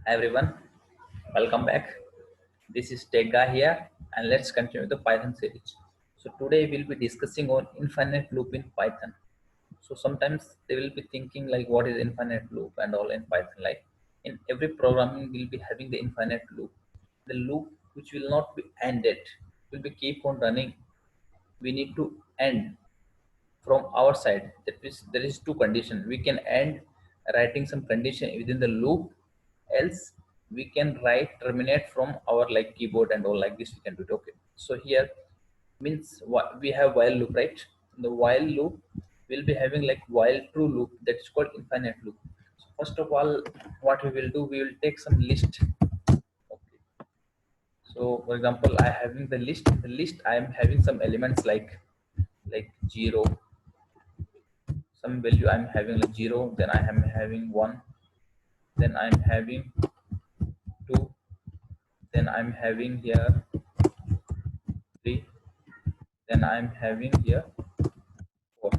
Hi everyone, welcome back. This is Tega here, and let's continue the Python series. So today we'll be discussing on infinite loop in Python. So sometimes they will be thinking like what is infinite loop and all in Python. Like in every programming we'll be having the infinite loop. The loop which will not be ended will be keep on running. We need to end from our side. That is there is two condition. We can end writing some condition within the loop, else we can write terminate from our like keyboard and all like this we can do it. Okay, so here means what we have while loop, right? In the while loop we'll be having like while true loop, that is called infinite loop. So first of all, what we will do, we will take some list. Okay, so for example, I having the list I am having some elements like 0, some value I'm having like 0, then I am having 1, then I'm having 2, then I'm having here 3, then I'm having here 4,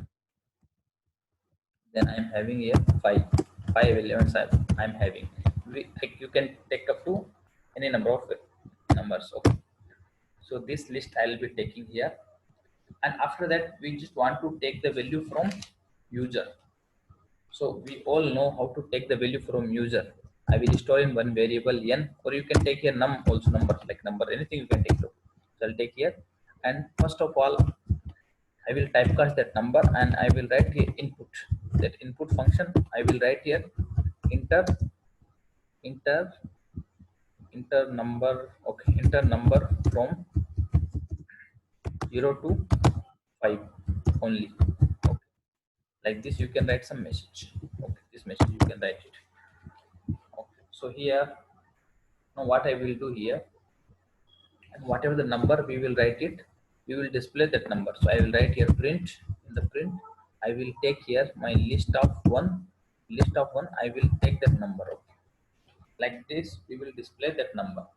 then I'm having here 5. 5 elements I'm having. Like you can take up to any number of numbers. Okay, so this list I'll be taking here, and after that we just want to take the value from user. So we all know how to take the value from user. I will store in one variable n, or you can take here num also, numbers like number, anything you can take. So I'll take here, and first of all I will typecast that number and I will write here input. That input function I will write here enter enter enter number. Okay, enter number from 0 to 5 only. Okay, like this you can write some message. Okay, this message you can write it. Okay, so here now what I will do here, and whatever the number we will write it, we will display that number. So I will write here print. In the print I will take here my list of one. List of one I will take that number. Okay, like this we will display that number.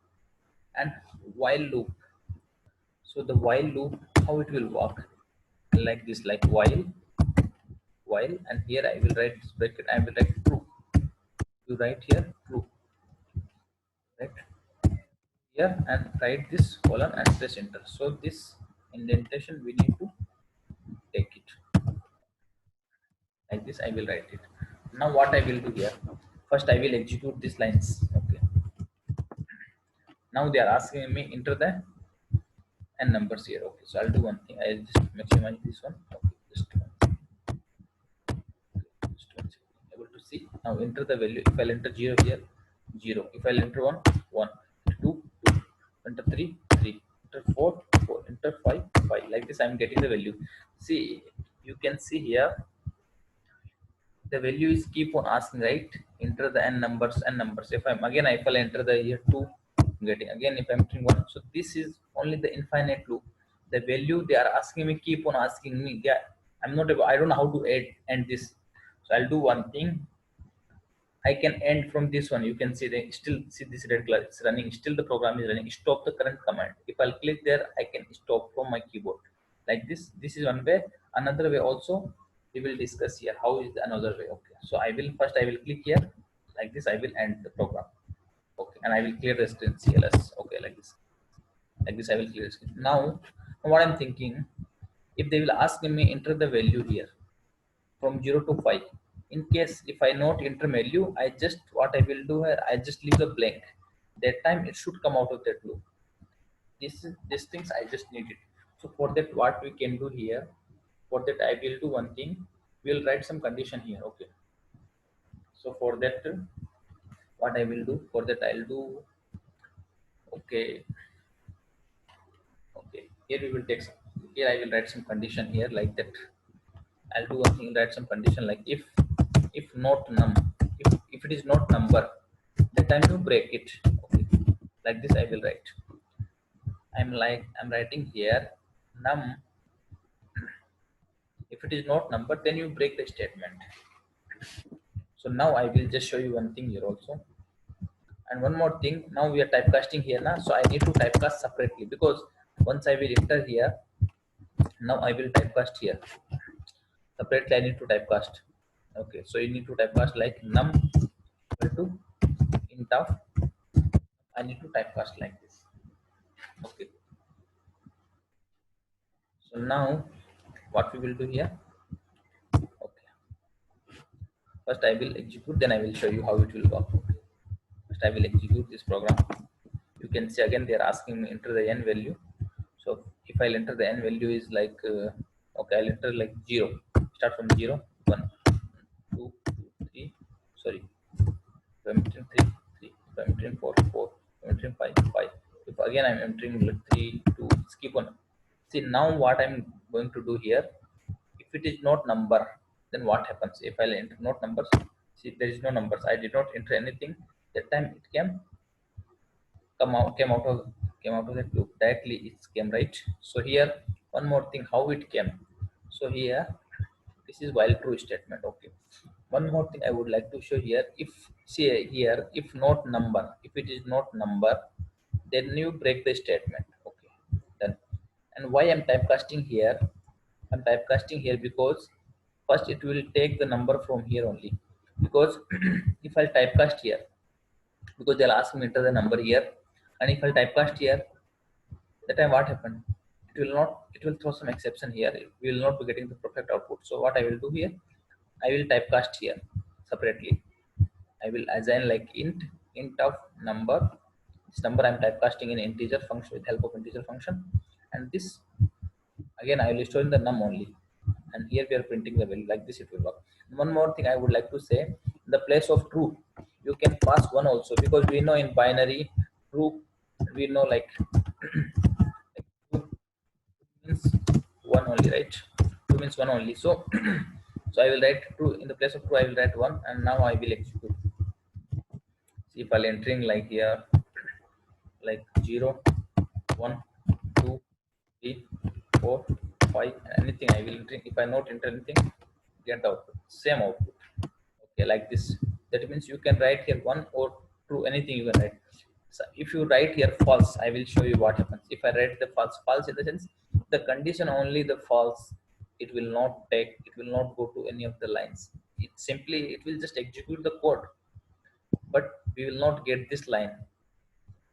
And while loop, so the while loop, how it will work, like this, like while, and here I will write this bracket, I will write true. You write here true, right here, and write this colon and press enter. So this indentation we need to take it. Like this I will write it. Now what I will do here, first I will execute these lines. Okay, now they are asking me enter the n numbers here. Okay, so I'll do one thing, I'll just maximize this one. Okay, just one second. Able to see now, enter the value. If I'll enter 0 here, 0. If I'll enter 1, 1, 2, 2, enter 3, 3, enter 4, 4, enter 5, 5. Like this I'm getting the value. See, you can see here the value is keep on asking, right? Enter the n numbers. If I'm again, if I'll enter the here 2, I'm getting again. If I'm entering 1, so this is only the infinite loop. The value they are asking me, keep on asking me. Yeah, I'm not able, I don't know how to add and this. So I'll do one thing, I can end from this one. You can see they still see this red color, it's running, still the program is running. Stop the current command. If I'll click there, I can stop from my keyboard. Like this. This is one way. Another way also we will discuss here. How is another way? Okay. So I will first, I will click here. Like this, I will end the program. Okay, and I will clear the screen CLS. Okay, like this. Like this, I will clear the screen. Now what I'm thinking, if they will ask me enter the value here from 0 to 5. In case if I not enter value, I just, what I will do here, I just leave the blank. That time it should come out of that loop. These things I just need it. So for that, what we can do here, for that I will do one thing, we'll write some condition here. Okay, so for that, what I will do, for that I'll do, okay, okay, here we will take some, here I will write some condition here like that. I'll do one thing, write some condition like if not num, if it is not number, the time to break it. Okay, like this I will write. I'm writing here num. If it is not number, then you break the statement. So now I will just show you one thing here also. And one more thing, now we are typecasting here now, so I need to typecast separately, because once I will enter here, now I will typecast here separately. I need to typecast. Okay, so you need to typecast like num equal to in int of, I need to typecast like this. Okay. So now what we will do here? Okay. First I will execute, then I will show you how it will work. Okay. First I will execute this program. You can see again they are asking me enter the n value. So if I'll enter the n value is like okay, I'll enter like 0. Start from 0, 1, 2, 3. Sorry. If I'm entering 3, 3. If I'm entering 4, 4. If I'm entering 5, 5. If again I'm entering like 3, 2, skip on. See now what I'm going to do here. If it is not number, then what happens? If I'll enter not numbers, see there is no numbers. I did not enter anything. That time it came out of that loop directly. It came right. So here one more thing how it came. So here this is while true statement. Okay, one more thing I would like to show here. If see here, if not number, if it is not number, then you break the statement. Okay, then. And why I'm typecasting here? I'm typecasting here because first it will take the number from here only, because if I typecast here, because they'll ask me enter the number here, and if I typecast here, that time what happened? It will throw some exception here. We will not be getting the perfect output. So what I will do here, I will typecast here separately. I will assign like int of number. This number I'm typecasting in integer function with help of integer function, and this again I will store in the num only, and here we are printing the value. Like this it will work. One more thing I would like to say, in the place of true you can pass one also, because we know in binary true, we know like, like true means one only, right? True means one only. So so I will write true in the place of true. I will write one, and now I will execute. See if I'll entering like here like 0, 1, 2, 3, 4, 5, anything I will enter. If I not enter anything, get the output, same output. Okay, like this. That means you can write here one or true, anything you can write. So if you write here false, I will show you what happens. If I write the false in the sense the condition only the false, it will not take, it will not go to any of the lines. It simply, it will just execute the code, but we will not get this line.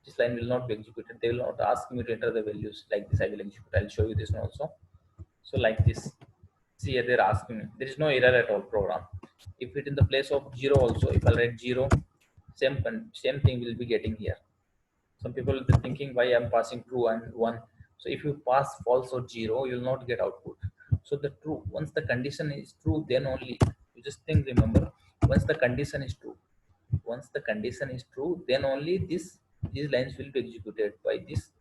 This line will not be executed. They will not ask me to enter the values. Like this I will execute. I'll show you this one also. So like this, see here they're asking me, there is no error at all program. If it in the place of 0 also, if I write 0, same thing will be getting here. Some people will be thinking why I'm passing true and 1. So if you pass false or 0, you will not get output. So the true, once the condition is true, then only, you just think, remember, once the condition is true, once the condition is true, then only these lines will be executed by this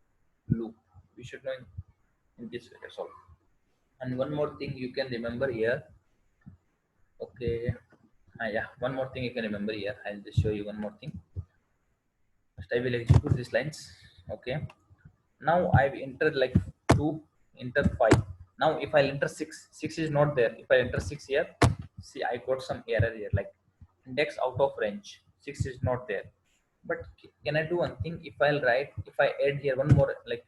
loop. We should know in this way. That's all. And one more thing you can remember here. Okay, yeah, one more thing you can remember here. I'll just show you one more thing. First I will execute these lines. Okay, now I've entered like 2, enter 5. Now if I'll enter 6, 6 is not there. If I enter 6 here, see I got some error here, like index out of range, 6 is not there. But can I do one thing? If I'll write, if I add here one more like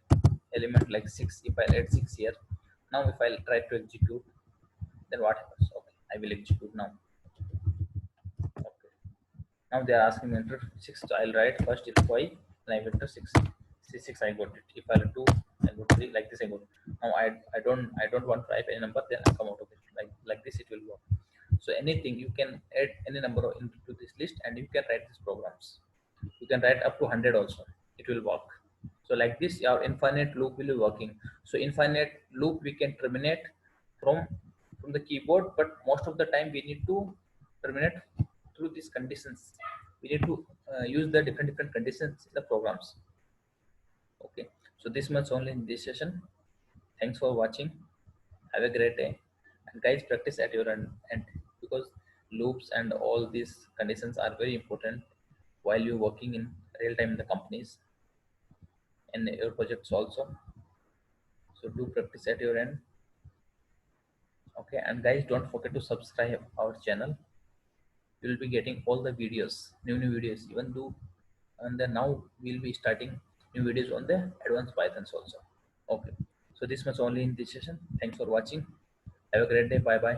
element like 6, if I'll add 6 here, now if I'll try to execute, then what happens? Okay, I will execute now. Okay, now they are asking me enter 6. So I'll write first is 5, and I will enter 6. See 6 I got it. If I'll 2, I got 3, like this I got it. Now I don't want to type any number, then I come out of it. Like this it will work. So anything you can add any number into this list, and you can write these programs. You can write up to 100 also, it will work. So like this our infinite loop will be working. So infinite loop we can terminate from the keyboard, but most of the time we need to terminate through these conditions. We need to use the different conditions in the programs. Okay, so this much only in this session. Thanks for watching. Have a great day, and guys, practice at your end, because loops and all these conditions are very important while you're working in real time in the companies and your projects also. So do practice at your end. Okay, and guys, don't forget to subscribe our channel. You will be getting all the videos, new videos, even though, and then now we'll be starting new videos on the advanced pythons also. Okay, so this much only in this session. Thanks for watching. Have a great day. Bye bye.